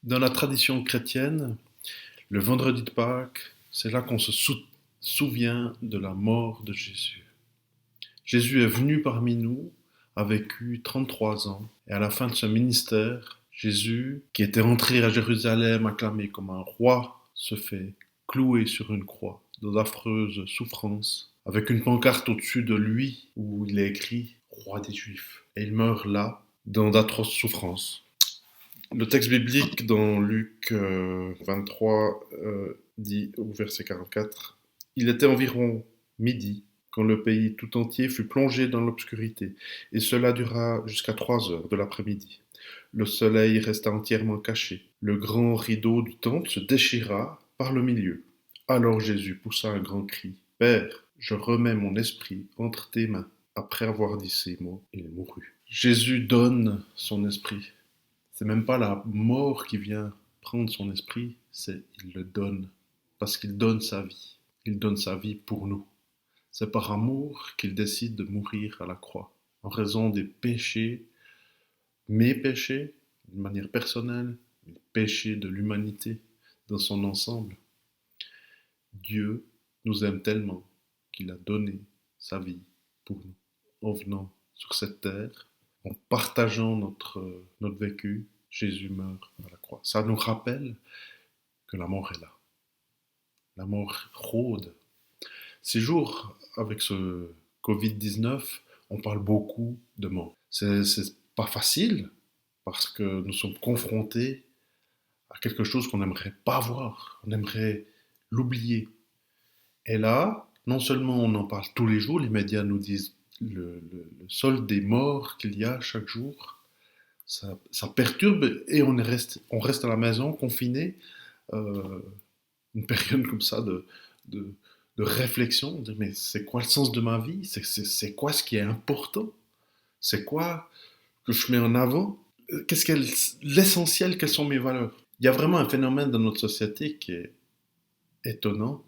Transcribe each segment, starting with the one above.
Dans la tradition chrétienne, le vendredi de Pâques, c'est là qu'on se souvient de la mort de Jésus. Jésus est venu parmi nous, a vécu 33 ans, et à la fin de ce ministère, Jésus, qui était entré à Jérusalem acclamé comme un roi, se fait clouer sur une croix, dans d'affreuses souffrances, avec une pancarte au-dessus de lui où il est écrit « Roi des Juifs ». Et il meurt là, dans d'atroces souffrances. Le texte biblique dans Luc 23 dit au verset 44 « Il était environ midi quand le pays tout entier fut plongé dans l'obscurité, et cela dura jusqu'à 3 heures de l'après-midi. Le soleil resta entièrement caché. Le grand rideau du temple se déchira par le milieu. Alors Jésus poussa un grand cri. « Père, je remets mon esprit entre tes mains. » Après avoir dit ces mots, il mourut. Jésus donne son esprit. C'est même pas la mort qui vient prendre son esprit, c'est il le donne. Parce qu'il donne sa vie. Il donne sa vie pour nous. C'est par amour qu'il décide de mourir à la croix. En raison des péchés, mes péchés, d'une manière personnelle, les péchés de l'humanité dans son ensemble. Dieu nous aime tellement qu'il a donné sa vie pour nous. En venant sur cette terre, en partageant notre vécu, Jésus meurt à la croix. Ça nous rappelle que la mort est là. La mort rôde. Ces jours, avec ce Covid-19, on parle beaucoup de mort. C'est pas facile parce que nous sommes confrontés à quelque chose qu'on n'aimerait pas voir. On aimerait l'oublier. Et là, non seulement on en parle tous les jours, les médias nous disent le solde des morts qu'il y a chaque jour, ça perturbe et on reste à la maison, confiné, une période comme ça de réflexion, de mais c'est quoi le sens de ma vie, c'est quoi ce qui est important, c'est quoi que je mets en avant, l'essentiel, quelles sont mes valeurs. Il y a vraiment un phénomène dans notre société qui est étonnant.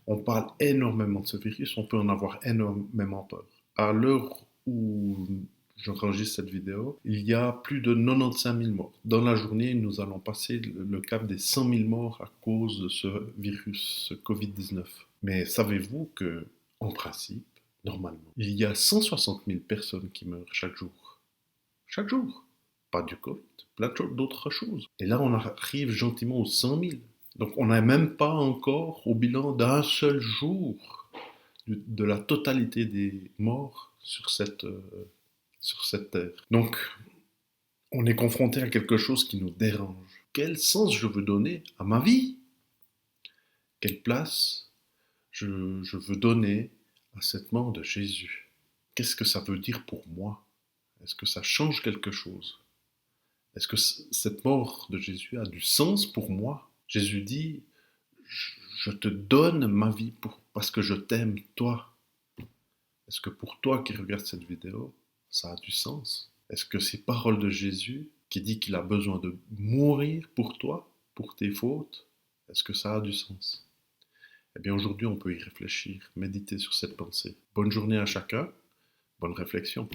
On parle énormément de ce virus, on peut en avoir énormément peur. À l'heure où j'enregistre cette vidéo, il y a plus de 95 000 morts. Dans la journée, nous allons passer le cap des 100 000 morts à cause de ce virus, ce Covid-19. Mais savez-vous que, en principe, normalement, il y a 160 000 personnes qui meurent chaque jour. Chaque jour. Pas du Covid, plein d'autres choses. Et là, on arrive gentiment aux 100 000. Donc on n'est même pas encore au bilan d'un seul jour de la totalité des morts sur cette terre. Donc on est confronté à quelque chose qui nous dérange. Quel sens je veux donner à ma vie? Quelle place je veux donner à cette mort de Jésus? Qu'est-ce que ça veut dire pour moi? Est-ce que ça change quelque chose? Est-ce que cette mort de Jésus a du sens pour moi? Jésus dit, je te donne ma vie parce que je t'aime, toi. Est-ce que pour toi qui regardes cette vidéo, ça a du sens? Est-ce que ces paroles de Jésus, qui dit qu'il a besoin de mourir pour toi, pour tes fautes, est-ce que ça a du sens? Eh bien aujourd'hui, on peut y réfléchir, méditer sur cette pensée. Bonne journée à chacun, bonne réflexion.